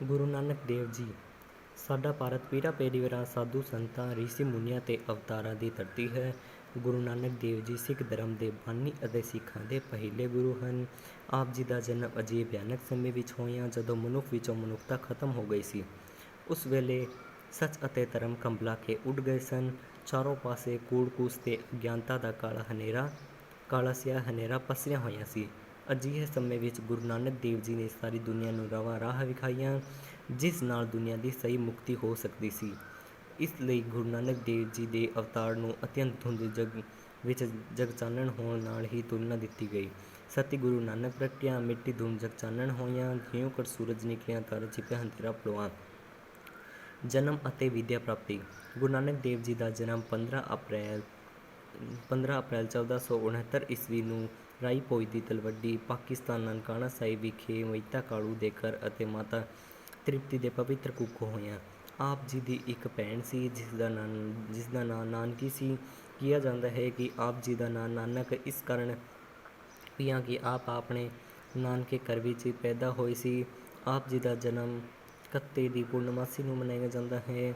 ਗੁਰੂ ਨਾਨਕ ਦੇਵ ਜੀ। ਸਾਡਾ ਭਾਰਤ ਪੀਰਾਂ ਪੇਰੀਵਰਾਂ, ਸਾਧੂ ਸੰਤਾਂ, ਰਿਸ਼ੀ ਮੁਨੀਆਂ ਤੇ ਅਵਤਾਰਾਂ ਦੀ ਧਰਤੀ ਹੈ। ਗੁਰੂ ਨਾਨਕ ਦੇਵ ਜੀ ਸਿੱਖ ਧਰਮ ਦੇ ਬਾਨੀ ਅਤੇ ਸਿੱਖਾਂ ਦੇ ਪਹਿਲੇ ਗੁਰੂ ਹਨ। ਆਪ ਜੀ ਦਾ ਜਨਮ ਅਜਿਹੇ ਭਿਆਨਕ ਸਮੇਂ ਵਿੱਚ ਹੋਇਆ ਜਦੋਂ ਮਨੁੱਖ ਵਿੱਚੋਂ ਮਨੁੱਖਤਾ ਖਤਮ ਹੋ ਗਈ ਸੀ। ਉਸ ਵੇਲੇ ਸੱਚ ਅਤੇ ਧਰਮ ਕੰਬਲਾ ਕੇ ਉੱਡ ਗਏ ਸਨ। ਚਾਰੋਂ ਪਾਸੇ ਕੂੜ-ਕੂਸ ਤੇ ਅਗਿਆਨਤਾ ਦਾ ਕਾਲਾ ਸਿਆਹ ਹਨੇਰਾ ਪਸਰਿਆ ਹੋਇਆ ਸੀ। ਅਜਿਹੇ ਸਮੇਂ ਵਿੱਚ ਗੁਰੂ ਨਾਨਕ ਦੇਵ ਜੀ ਨੇ ਸਾਰੀ ਦੁਨੀਆ ਨੂੰ ਨਵਾਂ ਰਾਹ ਵਿਖਾਇਆ, ਜਿਸ ਨਾਲ ਦੁਨੀਆ ਦੀ ਸਹੀ ਮੁਕਤੀ ਹੋ ਸਕਦੀ ਸੀ। ਇਸ ਲਈ ਗੁਰੂ ਨਾਨਕ ਦੇਵ ਜੀ ਦੇ ਅਵਤਾਰ ਨੂੰ ਅਤਿਅੰਤ ਧੁੰਦ ਵਿੱਚ ਜਗ ਚਾਨਣ ਹੋਣ ਨਾਲ ਹੀ ਤੁਲਨਾ ਦਿੱਤੀ ਗਈ। ਸਤੀ ਗੁਰੂ ਨਾਨਕ ਪ੍ਰਗਟਿਆ, ਮਿੱਟੀ ਧੁੰਦ ਜਗ ਚਾਨਣ ਹੋਇਆ, ਜਿਉਂ ਕਰ ਸੂਰਜ ਨਿਕਲਿਆ ਤਾਰੇ ਛਿਪਿਆ ਅੰਧੇਰਾ ਪਲੋਆ। ਜਨਮ ਅਤੇ ਵਿੱਦਿਆ ਪ੍ਰਾਪਤੀ। ਗੁਰੂ ਨਾਨਕ ਦੇਵ ਜੀ ਦਾ ਜਨਮ 15 ਅਪ੍ਰੈਲ 1469 ਈਸਵੀ ਨੂੰ ਰਾਈ ਭੋਜ ਦੀ ਤਲਵੰਡੀ, ਪਾਕਿਸਤਾਨ ਨਨਕਾਣਾ ਸਾਹਿਬ ਵਿਖੇ ਮਹਿਤਾ ਕਾਲੂ ਦੇ ਘਰ ਅਤੇ ਮਾਤਾ ਤ੍ਰਿਪਤੀ ਦੇ ਪਵਿੱਤਰ ਕੁੱਖੋਂ ਹੋਇਆ। ਆਪ ਜੀ ਦੀ ਇੱਕ ਭੈਣ ਸੀ ਜਿਸ ਦਾ ਨਾਂ ਨਾਨਕੀ ਸੀ। ਕਿਹਾ ਜਾਂਦਾ ਹੈ ਕਿ ਆਪ ਜੀ ਦਾ ਨਾਂ ਨਾਨਕ ਇਸ ਕਾਰਨ ਪਿਆ ਕਿ ਆਪ ਆਪਣੇ ਨਾਨਕੇ ਘਰ ਵਿੱਚ ਪੈਦਾ ਹੋਏ ਸੀ। ਆਪ ਜੀ ਦਾ ਜਨਮ ਕੱਤੇ ਦੀ ਪੂਰਨਮਾਸੀ ਨੂੰ ਮਨਾਇਆ ਜਾਂਦਾ ਹੈ।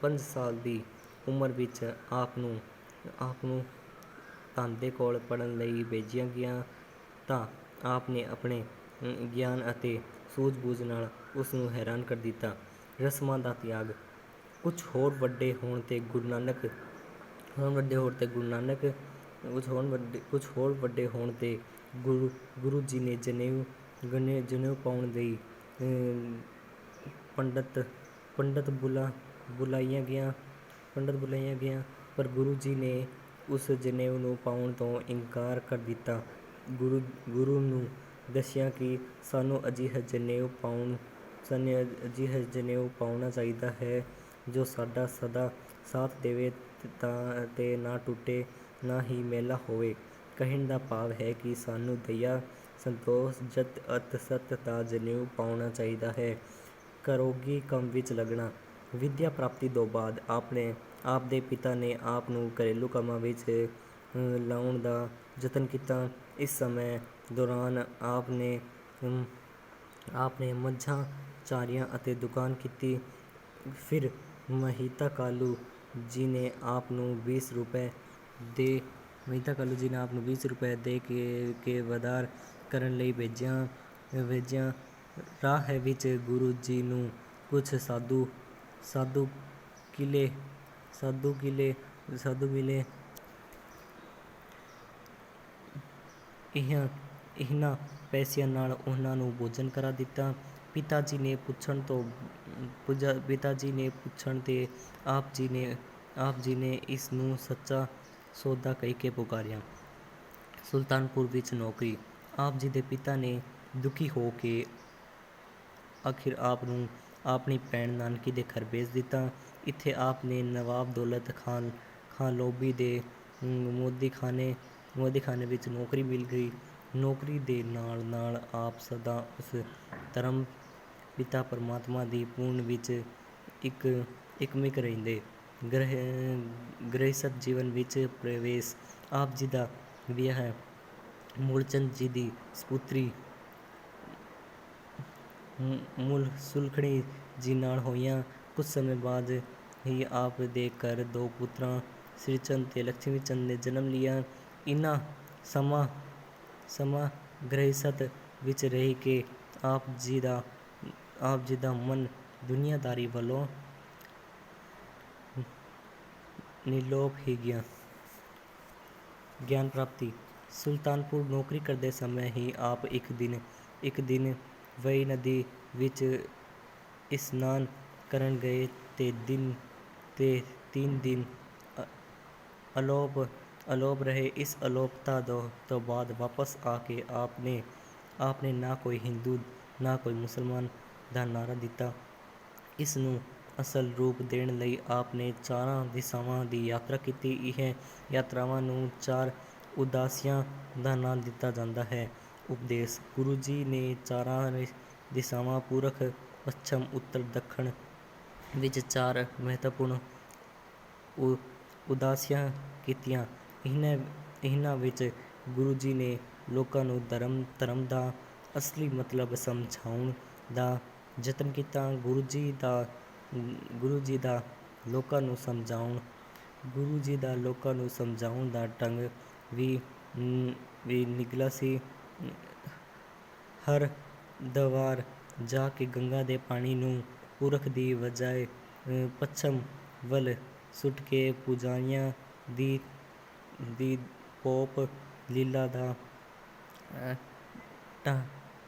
5 ਸਾਲ ਦੀ ਉਮਰ ਵਿੱਚ ਆਪ ਨੂੰ ਧੰਦੇ ਕੋਲ ਪੜ੍ਹਨ ਲਈ ਭੇਜਿਆ ਗਿਆ ਤਾਂ ਆਪ ਨੇ ਆਪਣੇ ਗਿਆਨ ਅਤੇ ਸੂਝ-ਬੂਝ ਨਾਲ ਉਸ ਨੂੰ ਹੈਰਾਨ ਕਰ ਦਿੱਤਾ। ਰਸਮਾਂ ਦਾ ਤਿਆਗ। ਕੁਝ ਹੋਰ ਵੱਡੇ ਹੋਣ ਤੇ ਗੁਰੂ ਜੀ ਨੇ ਜਨੇਊ ਪਾਉਣ ਲਈ ਪੰਡਤ ਬੁਲਾਇਆ ਗਿਆ, ਪਰ ਗੁਰੂ ਜੀ ਨੇ ਉਸ ਜਨੇਊ ਨੂੰ ਪਾਉਣ ਤੋਂ ਇਨਕਾਰ ਕਰ ਦਿੱਤਾ। ਗੁਰੂ ਨੂੰ ਦੱਸਿਆ ਕਿ ਸਾਨੂੰ ਅਜਿਹਾ ਜਨੇਊ ਪਾਉਣਾ ਚਾਹੀਦਾ ਹੈ ਜੋ ਸਾਡਾ ਸਦਾ ਸਾਥ ਦੇਵੇ ਤੇ ਨਾ ਟੁੱਟੇ, ਨਾ ਹੀ ਮੈਲਾ ਹੋਵੇ। ਕਹਿਣ ਦਾ ਭਾਵ ਹੈ ਕਿ ਸਾਨੂੰ ਦਇਆ, ਸੰਤੋਖ, ਜਤ ਅਤੇ ਸਤ ਦਾ ਜਨੇਊ ਪਾਉਣਾ ਚਾਹੀਦਾ ਹੈ। ਘਰੋਗੀ ਕੰਮ ਵਿੱਚ ਲੱਗਣਾ। ਵਿੱਦਿਆ ਪ੍ਰਾਪਤੀ ਤੋਂ ਬਾਅਦ ਆਪ ਦੇ ਪਿਤਾ ਨੇ ਆਪ ਨੂੰ ਘਰੇਲੂ ਕੰਮਾਂ ਵਿੱਚ ਲਾਉਣ ਦਾ ਯਤਨ ਕੀਤਾ। ਇਸ ਸਮੇਂ ਦੌਰਾਨ ਆਪ ਨੇ ਮੱਝਾਂ ਚਾਰੀਆਂ ਅਤੇ ਦੁਕਾਨ ਕੀਤੀ। ਫਿਰ ਮਹਿਤਾ ਕਾਲੂ ਜੀ ਨੇ ਆਪ ਨੂੰ 20 ਰੁਪਏ ਦੇ ਕੇ ਵਦਾਰ ਕਰਨ ਲਈ ਭੇਜਿਆ। ਰਾਹ ਵਿੱਚ ਗੁਰੂ ਜੀ ਨੂੰ ਕੁਝ ਸਾਧੂ ਮਿਲੇ। ਇਹਨਾਂ ਪੈਸਿਆਂ ਨਾਲ ਉਹਨਾਂ ਨੂੰ ਭੋਜਨ ਕਰਾ ਦਿੱਤਾ। ਪਿਤਾ ਜੀ ਨੇ ਪੁੱਛਣ ਤੇ ਆਪ ਜੀ ਨੇ ਇਸ ਨੂੰ ਸੱਚਾ ਸੌਦਾ ਕਹਿ ਕੇ ਪੁਕਾਰਿਆ। ਸੁਲਤਾਨਪੁਰ ਵਿੱਚ ਨੌਕਰੀ। ਆਪ ਜੀ ਦੇ ਪਿਤਾ ਨੇ ਦੁਖੀ ਹੋ ਕੇ ਆਖਿਰ ਆਪ ਨੂੰ ਆਪਣੀ ਭੈਣ ਨਾਨਕੀ ਦੇ ਘਰ ਭੇਜ ਦਿੱਤਾ। ਇੱਥੇ ਆਪ ਨੇ ਨਵਾਬ ਦੌਲਤ ਖਾਨ ਲੋਧੀ ਦੇ ਮੋਦੀਖਾਨੇ ਵਿੱਚ ਨੌਕਰੀ ਮਿਲ ਗਈ। ਨੌਕਰੀ ਦੇ ਨਾਲ ਆਪ ਸਦਾ ਉਸ ਧਰਮ ਪਿਤਾ ਪਰਮਾਤਮਾ ਦੀ ਪੂਜਾ ਵਿੱਚ ਇਕਮਿਕ ਰਹਿੰਦੇ। ਗ੍ਰਹਿਸਥ ਜੀਵਨ ਵਿੱਚ ਪ੍ਰਵੇਸ਼। ਆਪ ਜੀ ਦਾ ਵਿਆਹ ਮੂਲਚੰਦ ਜੀ ਦੀ ਸਪੁੱਤਰੀ ਸੁਲੱਖਣੀ ਜੀ ਨਾਲ ਹੋਇਆ। ਕੁਝ ਸਮੇਂ ਬਾਅਦ ਹੀ ਆਪ ਦੇ ਘਰ 2 ਪੁੱਤਰਾਂ ਸ੍ਰੀਚੰਦ ਤੇ ਲਕਸ਼ਮੀ ਚੰਦ ਨੇ ਜਨਮ ਲਿਆ। ਇੰਨਾ ਸਮਾਂ ਗ੍ਰਹਿਸਥ ਵਿੱਚ ਰਹਿ ਕੇ ਆਪ ਜੀ ਦਾ ਮਨ ਦੁਨੀਆਦਾਰੀ ਵੱਲੋਂ ਨਿਰਲੋਪ ਹੀ ਗਿਆ। ਗਿਆਨ ਪ੍ਰਾਪਤੀ। ਸੁਲਤਾਨਪੁਰ ਨੌਕਰੀ ਕਰਦੇ ਸਮੇਂ ਹੀ ਆਪ ਇੱਕ ਦਿਨ ਵੇਈਂ ਨਦੀ ਵਿੱਚ ਇਸ਼ਨਾਨ ਕਰਨ ਗਏ ਤੇ 3 ਦਿਨ ਅਲੋਪ ਰਹੇ। ਇਸ ਅਲੋਪਤਾ ਤੋਂ ਬਾਅਦ ਵਾਪਸ ਆ ਕੇ ਆਪ ਨੇ ਨਾ ਕੋਈ ਹਿੰਦੂ ਨਾ ਕੋਈ ਮੁਸਲਮਾਨ ਦਾ ਨਾਅਰਾ ਦਿੱਤਾ। ਇਸ ਨੂੰ ਅਸਲ ਰੂਪ ਦੇਣ ਲਈ ਆਪ ਨੇ 4 ਦਿਸ਼ਾਵਾਂ ਦੀ ਯਾਤਰਾ ਕੀਤੀ। ਇਹ ਯਾਤਰਾਵਾਂ ਨੂੰ 4 ਉਦਾਸੀਆਂ ਦਾ ਨਾਮ ਦਿੱਤਾ ਜਾਂਦਾ ਹੈ। ਉਪਦੇਸ਼। ਗੁਰੂ ਜੀ ਨੇ 4 ਦਿਸ਼ਾਵਾਂ ਪੂਰਬ, ਪੱਛਮ, ਉੱਤਰ, ਦੱਖਣ ਵਿੱਚ 4 ਮਹੱਤਵਪੂਰਨ ਉਦਾਸੀਆਂ ਕੀਤੀਆਂ। ਇਹਨਾਂ ਵਿੱਚ ਗੁਰੂ ਜੀ ਨੇ ਲੋਕਾਂ ਨੂੰ ਧਰਮ ਦਾ ਅਸਲੀ ਮਤਲਬ ਸਮਝਾਉਣ ਦਾ ਯਤਨ ਕੀਤਾ। ਗੁਰੂ ਜੀ ਦਾ ਲੋਕਾਂ ਨੂੰ ਸਮਝਾਉਣ ਦਾ ਢੰਗ ਵੀ ਨਿਗਲਾ ਸੀ। ਹਰਿਦੁਆਰ ਜਾ ਕੇ ਗੰਗਾ ਦੇ ਪਾਣੀ ਨੂੰ ਪੁਰਖ ਦੀ ਬਜਾਏ ਪੱਛਮ ਵੱਲ ਸੁੱਟ ਕੇ ਪੁਜਾਰੀਆਂ ਦੀ ਪੋਪ ਲੀਲਾ ਦਾ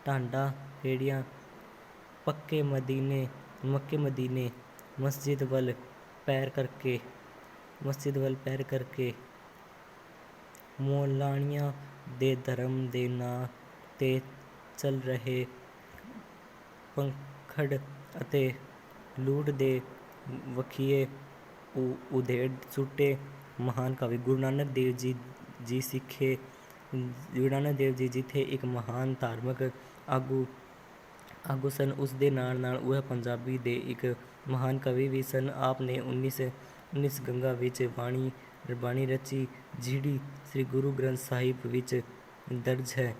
ਢਾਂਡਾ ਫੇੜਿਆ। ਮੱਕੇ ਮਦੀਨੇ ਮਸਜਿਦ ਵੱਲ ਪੈਰ ਕਰਕੇ ਮੌਲਾਣਿਆਂ ਦੇ ਧਰਮ ਦੇ ਨਾਂ 'ਤੇ ਚੱਲ ਰਹੇ ਪਖੰਡ ਅਤੇ ਲੁੱਟ ਦੇ ਵਖੀਏ ਉਧੇੜ ਸੁੱਟੇ। ਮਹਾਨ ਕਵੀ ਗੁਰੂ ਨਾਨਕ ਦੇਵ ਜੀ ਜਿੱਥੇ ਇੱਕ ਮਹਾਨ ਧਾਰਮਿਕ ਆਗੂ ਸਨ, ਉਸ ਦੇ ਨਾਲ ਨਾਲ ਉਹ ਪੰਜਾਬੀ ਦੇ ਇੱਕ ਮਹਾਨ ਕਵੀ ਵੀ ਸਨ। ਆਪ ਨੇ 19 ਗੰਗਾ ਵਿੱਚ ਬਾਣੀ ਰਚੀ, ਜਿਹੜੀ ਸ੍ਰੀ ਗੁਰੂ ਗ੍ਰੰਥ ਸਾਹਿਬ ਵਿੱਚ ਦਰਜ ਹੈ।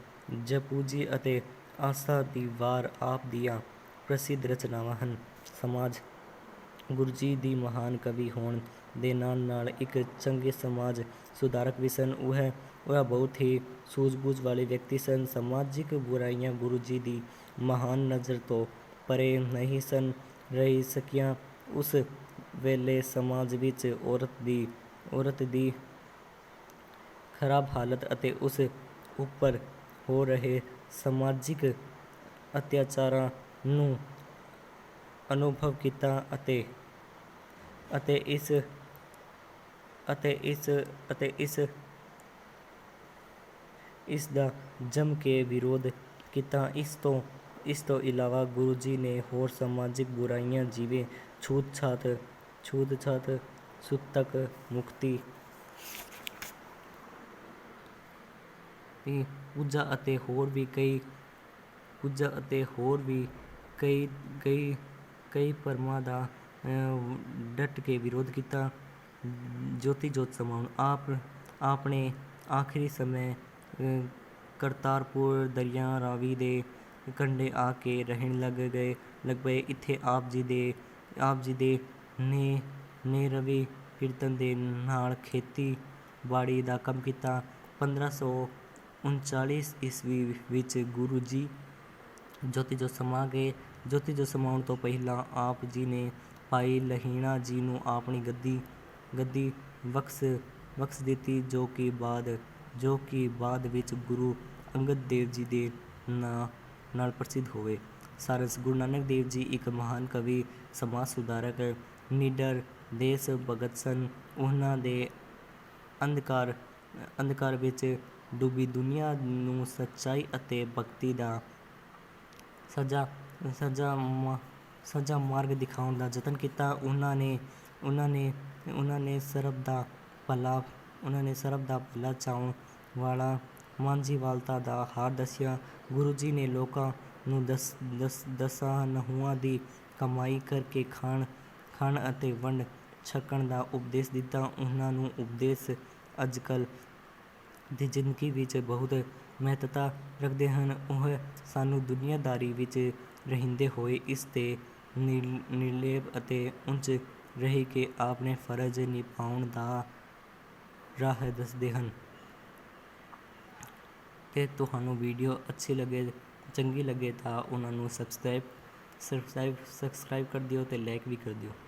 ਜਪੁਜੀ ਅਤੇ ਆਸਾ ਦੀ ਵਾਰ ਆਪ ਦੀਆਂ ਪ੍ਰਸਿੱਧ ਰਚਨਾਵਾਂ ਹਨ। ਸਮਾਜ ਗੁਰੂ ਜੀ ਦੀ ਮਹਾਨ ਕਵੀ ਹੋਣ ਦੇ ਨਾਲ ਨਾਲ ਇੱਕ ਚੰਗੇ ਸਮਾਜ ਸੁਧਾਰਕ ਵੀ ਸਨ। ਉਹ ਬਹੁਤ ਹੀ ਸੂਝ-ਬੂਝ ਵਾਲੇ ਵਿਅਕਤੀ ਸਨ। ਸਮਾਜਿਕ ਬੁਰਾਈਆਂ ਗੁਰੂ ਜੀ ਦੀ ਮਹਾਨ ਨਜ਼ਰ ਤੋਂ ਪਰੇ ਨਹੀਂ ਸਨ ਰਹਿ ਸਕੀਆਂ। ਉਸ ਵੇਲੇ ਸਮਾਜ ਵਿੱਚ ਔਰਤ ਦੀ ਖਰਾਬ ਹਾਲਤ ਅਤੇ ਉਸ ਉੱਪਰ ਹੋ ਰਹੇ ਸਮਾਜਿਕ ਅਤਿਆਚਾਰਾਂ ਨੂੰ ਅਨੁਭਵ ਕੀਤਾ ਅਤੇ ਇਸ ਦਾ ਜੰਮ ਕੇ ਵਿਰੋਧ ਕੀਤਾ। ਇਸ ਤੋਂ ਇਲਾਵਾ ਗੁਰੂ ਜੀ ਨੇ ਹੋਰ ਸਮਾਜਿਕ ਬੁਰਾਈਆਂ ਜਿਵੇਂ ਛੂਤ-ਛਾਤ, ਸੂਤਕ ਮੁਕਤੀ, ਪੂਜਾ ਅਤੇ ਹੋਰ ਵੀ ਕਈ ਭਰਮਾਂ ਦਾ ਡਟ ਕੇ ਵਿਰੋਧ ਕੀਤਾ। ਜੋਤੀ ਜੋਤ ਸਮਾਉਣ ਆਪ ਨੇ ਆਖਰੀ ਸਮੇਂ ਕਰਤਾਰਪੁਰ ਦਰਿਆ ਰਾਵੀ ਦੇ ਕੰਢੇ ਆ ਕੇ ਰਹਿਣ ਲੱਗ ਪਏ। ਇੱਥੇ ਆਪ ਜੀ ਦੇ ਨੇ ਕੀਰਤਨ ਦੇ ਨਾਲ ਖੇਤੀ-ਬਾੜੀ ਦਾ ਕੰਮ ਕੀਤਾ। 1539 ਈਸਵੀ ਵਿੱਚ ਗੁਰੂ ਜੀ ਜੋਤੀ ਜੋਤ ਸਮਾ ਗਏ। ਜੋਤੀ ਜੋਤ ਸਮਾਉਣ ਤੋਂ ਪਹਿਲਾਂ ਆਪ ਜੀ ਨੇ ਭਾਈ ਲਹਿਣਾ ਜੀ ਨੂੰ ਆਪਣੀ ਗੱਦੀ ਬਖਸ਼ ਦਿੱਤੀ, ਜੋ ਕਿ ਬਾਅਦ ਵਿੱਚ ਗੁਰੂ ਅੰਗਦ ਦੇਵ ਜੀ ਦੇ ਨਾਂ ਨਾਲ ਪ੍ਰਸਿੱਧ ਹੋਏ। ਸਾਰਾਂਸ਼ ਗੁਰੂ ਨਾਨਕ ਦੇਵ ਜੀ ਇੱਕ ਮਹਾਨ ਕਵੀ, ਸਮਾਜ ਸੁਧਾਰਕ, ਨਿਡਰ ਦੇਸ਼ ਭਗਤ ਸਨ। ਉਹਨਾਂ ਦੇ ਅੰਧਕਾਰ ਵਿੱਚ ਡੁੱਬੀ ਦੁਨੀਆ ਨੂੰ ਸੱਚਾਈ ਅਤੇ ਭਗਤੀ ਦਾ ਸੱਜਾ ਮਾਰਗ ਦਿਖਾਉਣ ਦਾ ਯਤਨ ਕੀਤਾ। ਉਹਨਾਂ ਨੇ ਸਰਬ ਦਾ ਭਲਾ ਚਾਹੁਣ ਵਾਲਾ ਮਾਂਝੀਵਾਲਤਾ ਦਾ ਹਾਰ ਦੱਸਿਆ। ਗੁਰੂ ਜੀ ਨੇ ਲੋਕਾਂ ਨੂੰ ਦਸਾਂ ਨਹੁੰਆਂ ਦੀ ਕਮਾਈ ਕਰਕੇ ਖਾਣ ਅਤੇ ਵੰਡ ਛਕਣ ਦਾ ਉਪਦੇਸ਼ ਦਿੱਤਾ। ਉਹਨਾਂ ਨੂੰ ਉਪਦੇਸ਼ ਅੱਜਕੱਲ੍ਹ ਦੀ ਜ਼ਿੰਦਗੀ ਵਿੱਚ ਬਹੁਤ ਮਹੱਤਤਾ ਰੱਖਦੇ ਹਨ। ਉਹ ਸਾਨੂੰ ਦੁਨੀਆਦਾਰੀ ਵਿੱਚ ਰਹਿੰਦੇ ਹੋਏ ਇਸ ਤੇ ਨਿਰਲੇਪ ਅਤੇ ਉੱਚ ਰਹਿ ਕੇ ਆਪਣੇ ਫਰਜ਼ ਨਿਭਾਉਣ ਦਾ ਰਾਹ ਦੱਸਦੇ ਹਨ। ਤੇ ਤੁਹਾਨੂੰ ਵੀਡੀਓ ਚੰਗੀ ਲੱਗੇ ਤਾਂ ਉਹਨਾਂ ਨੂੰ ਸਬਸਕ੍ਰਾਈਬ ਕਰ ਦਿਓ ਤੇ ਲਾਈਕ ਵੀ ਕਰ ਦਿਓ।